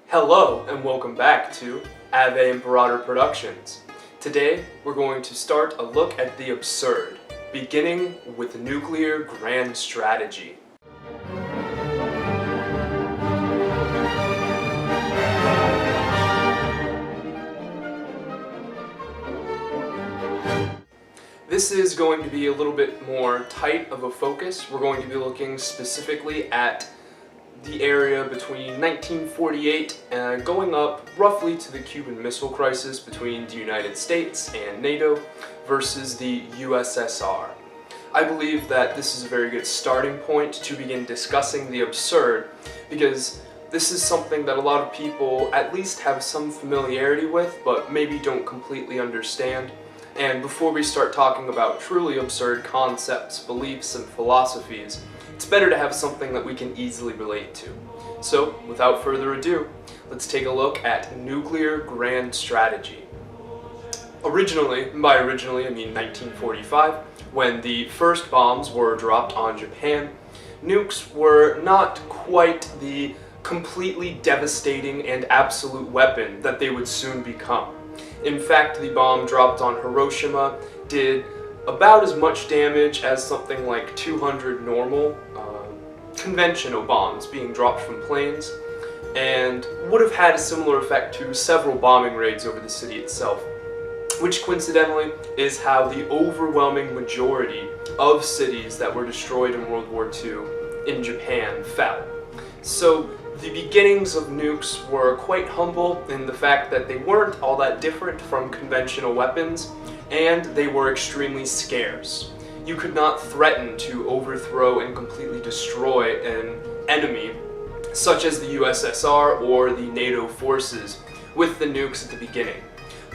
Hello and welcome back to Ave Imperator Productions. Today we're going to start a look at the absurd, beginning with nuclear grand strategy. This is going to be a little bit more tight of a focus. We're going to be looking specifically at the area between 1948 and going up roughly to the Cuban Missile Crisis between the United States and NATO versus the USSR. I believe that this is a very good starting point to begin discussing the absurd, because this is something that a lot of people at least have some familiarity with, but maybe don't completely understand. And before we start talking about truly absurd concepts, beliefs, and philosophies, it's better to have something that we can easily relate to. So, without further ado, let's take a look at nuclear grand strategy. Originally, and by originally I mean 1945, when the first bombs were dropped on Japan, nukes were not quite the completely devastating and absolute weapon that they would soon become. In fact, the bomb dropped on Hiroshima did about as much damage as something like 200 normal conventional bombs being dropped from planes, and would have had a similar effect to several bombing raids over the city itself, which coincidentally is how the overwhelming majority of cities that were destroyed in World War II in Japan fell. So the beginnings of nukes were quite humble in the fact that they weren't all that different from conventional weapons, and they were extremely scarce. You could not threaten to overthrow and completely destroy an enemy, such as the USSR or the NATO forces, with the nukes at the beginning.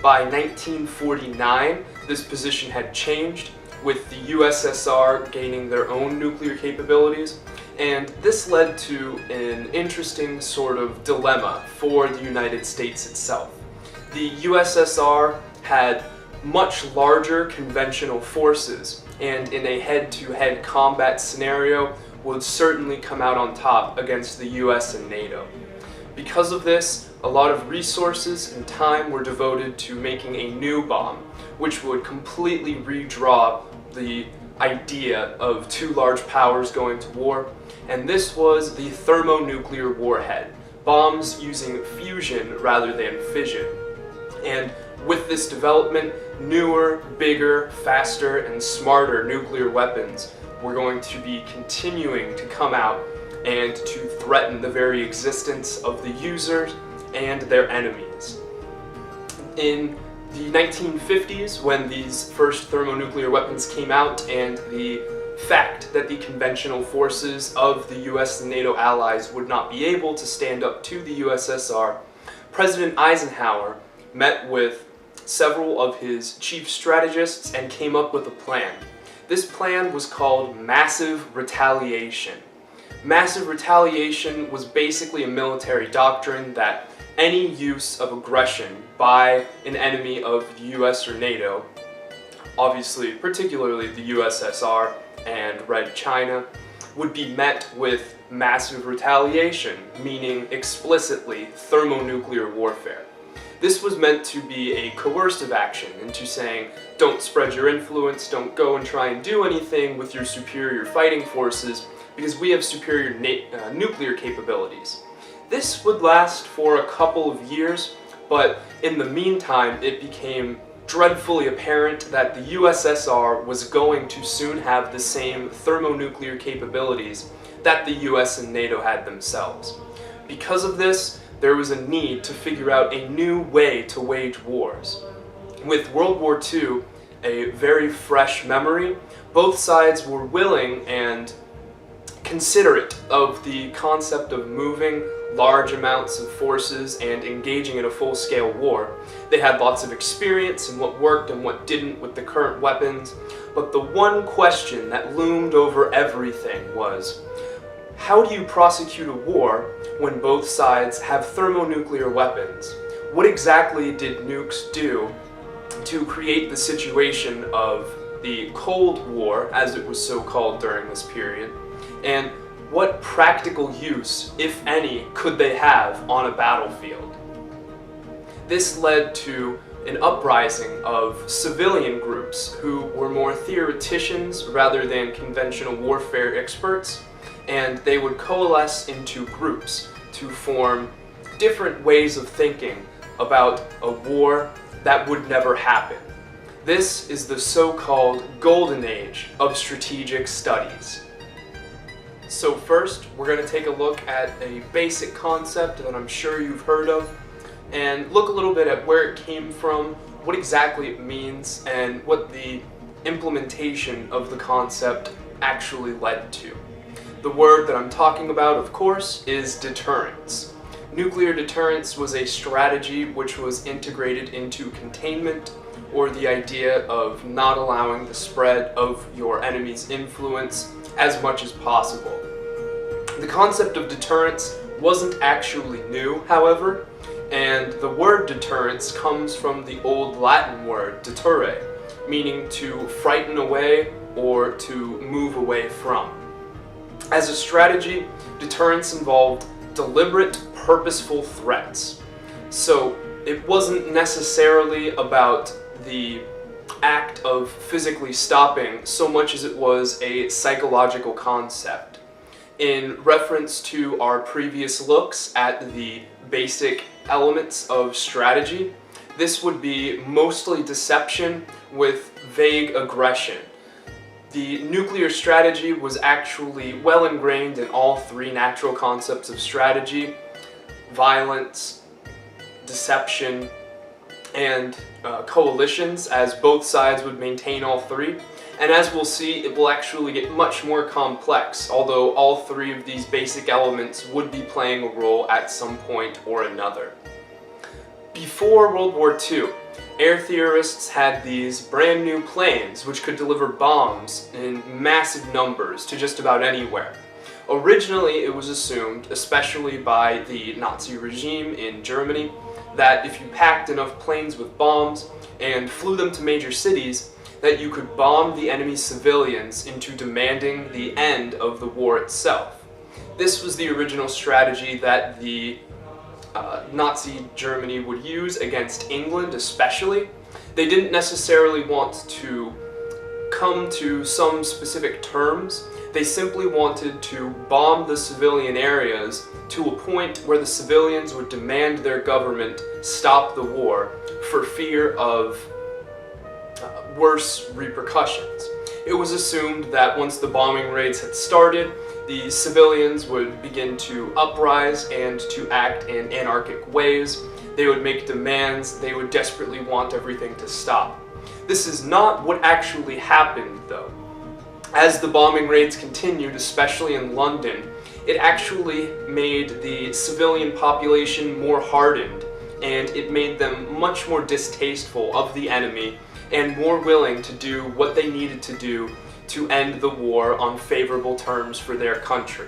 By 1949, this position had changed, with the USSR gaining their own nuclear capabilities, and this led to an interesting sort of dilemma for the United States itself. The USSR had much larger conventional forces, and in a head-to-head combat scenario would certainly come out on top against the US and NATO. Because of this, a lot of resources and time were devoted to making a new bomb, which would completely redraw the idea of two large powers going to war, and this was the thermonuclear warhead, bombs using fusion rather than fission. And with this development, newer, bigger, faster, and smarter nuclear weapons were going to be continuing to come out and to threaten the very existence of the users and their enemies. In the 1950s, when these first thermonuclear weapons came out, and the fact that the conventional forces of the US and NATO allies would not be able to stand up to the USSR, President Eisenhower met with several of his chief strategists and came up with a plan. This plan was called massive retaliation. Massive retaliation was basically a military doctrine that any use of aggression by an enemy of the US or NATO, obviously particularly the USSR and Red China, would be met with massive retaliation, meaning explicitly thermonuclear warfare. This was meant to be a coercive action into saying, don't spread your influence, don't go and try and do anything with your superior fighting forces, because we have superior nuclear capabilities. This would last for a couple of years, but in the meantime it became dreadfully apparent that the USSR was going to soon have the same thermonuclear capabilities that the US and NATO had themselves. Because of this, there was a need to figure out a new way to wage wars. With World War II a very fresh memory, both sides were willing and considerate of the concept of moving large amounts of forces and engaging in a full-scale war. They had lots of experience in what worked and what didn't with the current weapons, but the one question that loomed over everything was, how do you prosecute a war when both sides have thermonuclear weapons? What exactly did nukes do to create the situation of the Cold War, as it was so called during this period, and what practical use, if any, could they have on a battlefield? This led to an uprising of civilian groups who were more theoreticians rather than conventional warfare experts, and they would coalesce into groups to form different ways of thinking about a war that would never happen. This is the so-called golden age of strategic studies. So first, we're going to take a look at a basic concept that I'm sure you've heard of, and look a little bit at where it came from, what exactly it means, and what the implementation of the concept actually led to. The word that I'm talking about, of course, is deterrence. Nuclear deterrence was a strategy which was integrated into containment, or the idea of not allowing the spread of your enemy's influence as much as possible. The concept of deterrence wasn't actually new, however, and the word deterrence comes from the old Latin word deterre, meaning to frighten away or to move away from. As a strategy, deterrence involved deliberate, purposeful threats. So it wasn't necessarily about the act of physically stopping so much as it was a psychological concept. In reference to our previous looks at the basic elements of strategy, this would be mostly deception with vague aggression. The nuclear strategy was actually well ingrained in all three natural concepts of strategy: violence, deception, and coalitions, as both sides would maintain all three. And as we'll see, it will actually get much more complex, although all three of these basic elements would be playing a role at some point or another. Before World War II, air theorists had these brand new planes which could deliver bombs in massive numbers to just about anywhere. Originally, it was assumed, especially by the Nazi regime in Germany, that if you packed enough planes with bombs and flew them to major cities, that you could bomb the enemy's civilians into demanding the end of the war itself. This was the original strategy that the Nazi Germany would use against England especially. They didn't necessarily want to come to some specific terms. They simply wanted to bomb the civilian areas to a point where the civilians would demand their government stop the war for fear of worse repercussions. It was assumed that once the bombing raids had started, the civilians would begin to uprise and to act in anarchic ways. They would make demands. They would desperately want everything to stop. This is not what actually happened, though. As the bombing raids continued, especially in London, it actually made the civilian population more hardened, and it made them much more distasteful of the enemy and more willing to do what they needed to do to end the war on favorable terms for their country.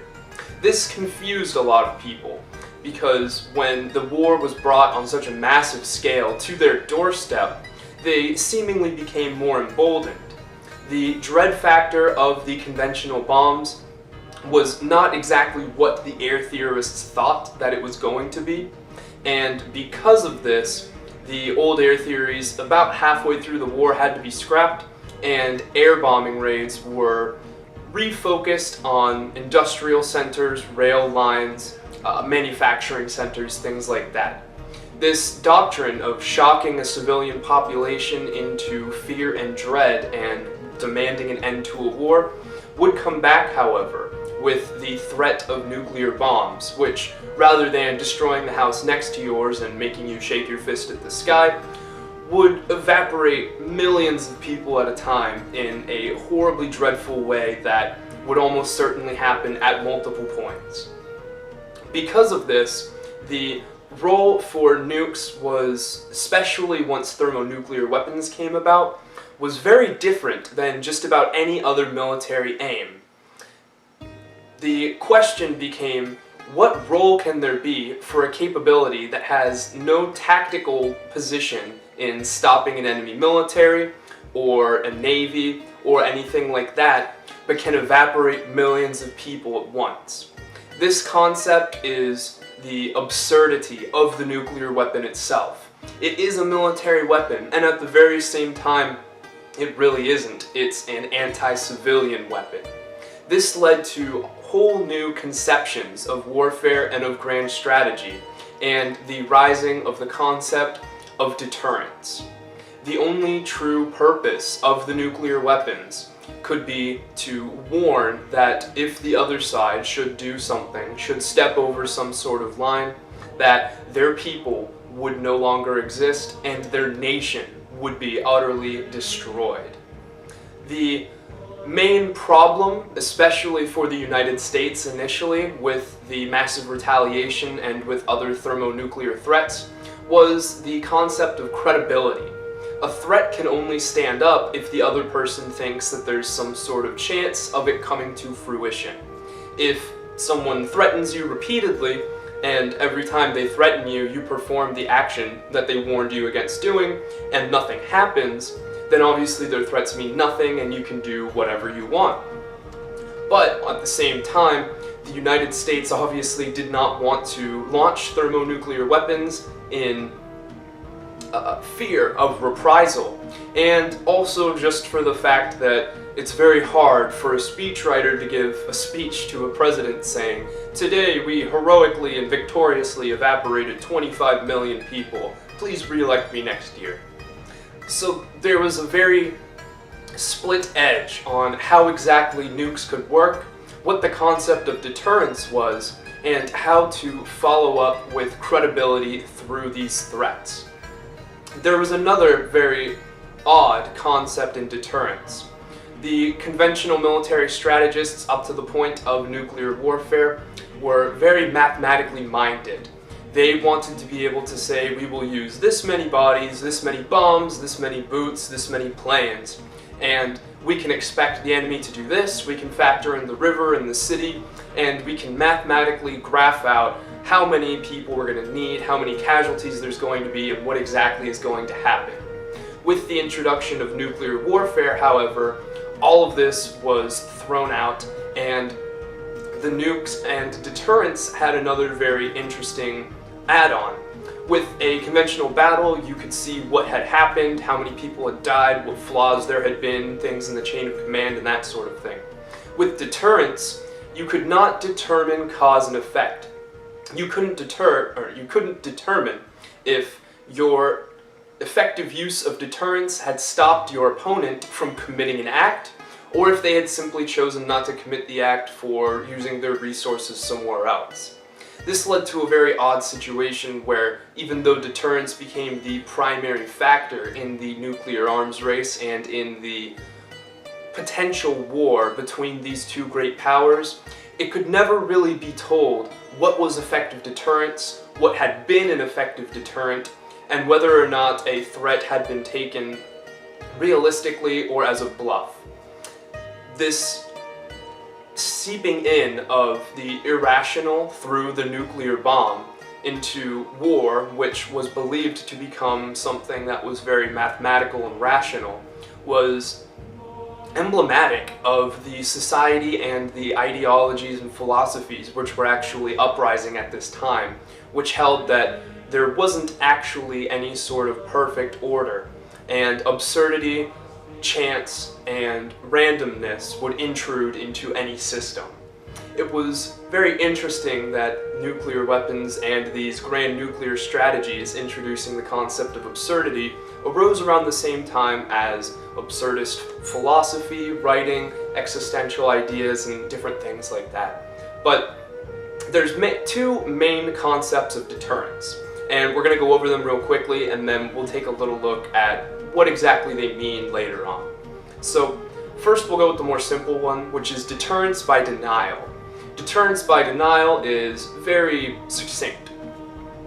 This confused a lot of people, because when the war was brought on such a massive scale to their doorstep, they seemingly became more emboldened. The dread factor of the conventional bombs was not exactly what the air theorists thought that it was going to be, and because of this, the old air theories about halfway through the war had to be scrapped, and air bombing raids were refocused on industrial centers, rail lines, manufacturing centers, things like that. This doctrine of shocking a civilian population into fear and dread and demanding an end to a war would come back, however, with the threat of nuclear bombs, which, rather than destroying the house next to yours and making you shake your fist at the sky, would evaporate millions of people at a time in a horribly dreadful way that would almost certainly happen at multiple points. Because of this, the role for nukes was, especially once thermonuclear weapons came about, was very different than just about any other military aim. The question became, what role can there be for a capability that has no tactical position in stopping an enemy military, or a navy or anything like that, but can evaporate millions of people at once. This concept is the absurdity of the nuclear weapon itself. It is a military weapon, and at the very same time, it really isn't. It's an anti-civilian weapon. This led to whole new conceptions of warfare and of grand strategy, and the rising of the concept of deterrence. The only true purpose of the nuclear weapons could be to warn that if the other side should do something, should step over some sort of line, that their people would no longer exist and their nation would be utterly destroyed. The main problem, especially for the United States initially, with the massive retaliation and with other thermonuclear threats, was the concept of credibility. A threat can only stand up if the other person thinks that there's some sort of chance of it coming to fruition. If someone threatens you repeatedly, and every time they threaten you, you perform the action that they warned you against doing, and nothing happens, then obviously their threats mean nothing and you can do whatever you want. But at the same time, the United States obviously did not want to launch thermonuclear weapons in fear of reprisal, and also just for the fact that it's very hard for a speechwriter to give a speech to a president saying, "Today we heroically and victoriously evaporated 25 million people. Please re-elect me next year." So there was a very split edge on how exactly nukes could work, what the concept of deterrence was, and how to follow up with credibility through these threats. There was another very odd concept in deterrence. The conventional military strategists up to the point of nuclear warfare were very mathematically minded. They wanted to be able to say, we will use this many bodies, this many bombs, this many boots, this many planes, and we can expect the enemy to do this, we can factor in the river and the city, and we can mathematically graph out how many people we're going to need, how many casualties there's going to be, and what exactly is going to happen. With the introduction of nuclear warfare, however, all of this was thrown out, and the nukes and deterrence had another very interesting add-on. With a conventional battle, you could see what had happened, how many people had died, what flaws there had been, things in the chain of command, and that sort of thing. With deterrence, you could not determine cause and effect. You couldn't determine if your effective use of deterrence had stopped your opponent from committing an act, or if they had simply chosen not to commit the act for using their resources somewhere else. This led to a very odd situation where, even though deterrence became the primary factor in the nuclear arms race and in the potential war between these two great powers, it could never really be told what was effective deterrence, what had been an effective deterrent, and whether or not a threat had been taken realistically or as a bluff. This seeping in of the irrational through the nuclear bomb into war, which was believed to become something that was very mathematical and rational, was emblematic of the society and the ideologies and philosophies which were actually uprising at this time, which held that there wasn't actually any sort of perfect order, and absurdity, chance, and randomness would intrude into any system. It was very interesting that nuclear weapons and these grand nuclear strategies introducing the concept of absurdity arose around the same time as absurdist philosophy, writing, existential ideas, and different things like that. But there's two main concepts of deterrence, and we're going to go over them real quickly, and then we'll take a little look at what exactly they mean later on. So first we'll go with the more simple one, which is deterrence by denial. Deterrence by denial is very succinct.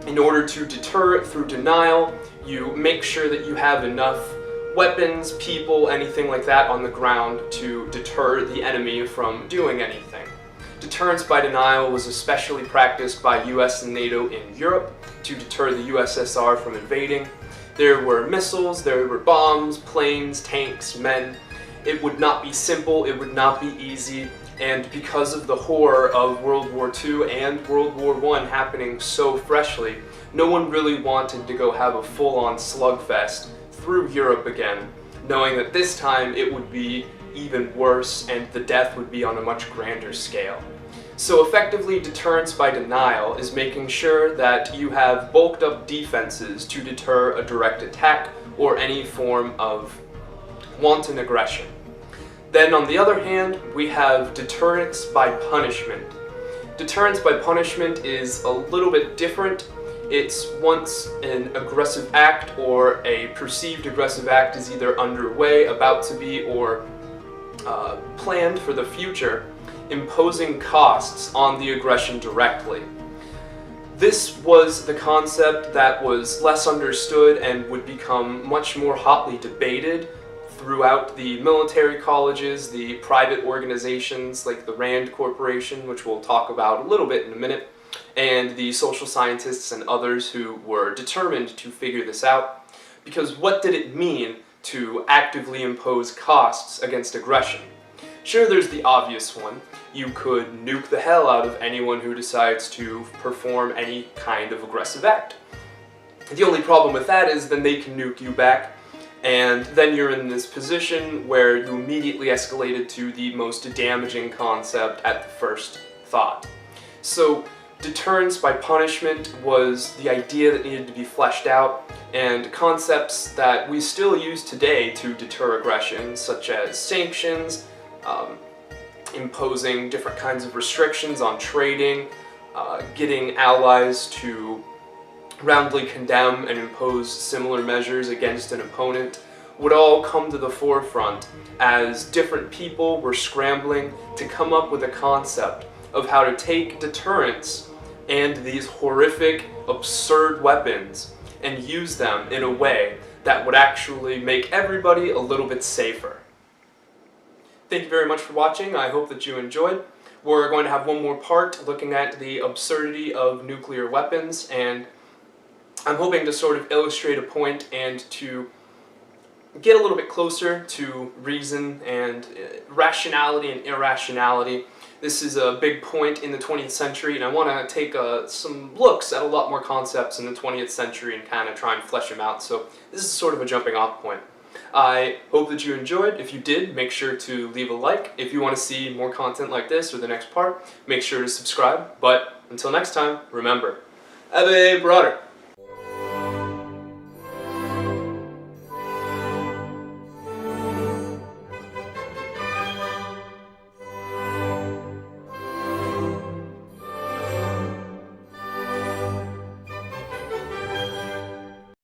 In order to deter through denial, you make sure that you have enough weapons, people, anything like that on the ground to deter the enemy from doing anything. Deterrence by denial was especially practiced by US and NATO in Europe to deter the USSR from invading. There were missiles, there were bombs, planes, tanks, men. It would not be simple, it would not be easy, and because of the horror of World War II and World War I happening so freshly, no one really wanted to go have a full-on slugfest through Europe again, knowing that this time it would be even worse and the death would be on a much grander scale. So effectively, deterrence by denial is making sure that you have bulked up defenses to deter a direct attack or any form of wanton aggression. Then on the other hand, we have deterrence by punishment. Deterrence by punishment is a little bit different. It's once an aggressive act or a perceived aggressive act is either underway, about to be, or planned for the future, imposing costs on the aggression directly. This was the concept that was less understood and would become much more hotly debated throughout the military colleges, the private organizations like the Rand Corporation, which we'll talk about a little bit in a minute, and the social scientists and others who were determined to figure this out. Because what did it mean to actively impose costs against aggression? Sure, there's the obvious one. You could nuke the hell out of anyone who decides to perform any kind of aggressive act. The only problem with that is then they can nuke you back, and then you're in this position where you immediately escalated to the most damaging concept at the first thought. So deterrence by punishment was the idea that needed to be fleshed out, and concepts that we still use today to deter aggression, such as sanctions, imposing different kinds of restrictions on trading, getting allies to roundly condemn and impose similar measures against an opponent, would all come to the forefront as different people were scrambling to come up with a concept of how to take deterrence and these horrific, absurd weapons and use them in a way that would actually make everybody a little bit safer. Thank you very much for watching. I hope that you enjoyed. We're going to have one more part looking at the absurdity of nuclear weapons, and I'm hoping to sort of illustrate a point and to get a little bit closer to reason and rationality and irrationality. This is a big point in the 20th century, and I want to take some looks at a lot more concepts in the 20th century and kind of try and flesh them out. So this is sort of a jumping off point. I hope that you enjoyed. If you did, make sure to leave a like. If you want to see more content like this or the next part, make sure to subscribe. But until next time, remember, have a brother.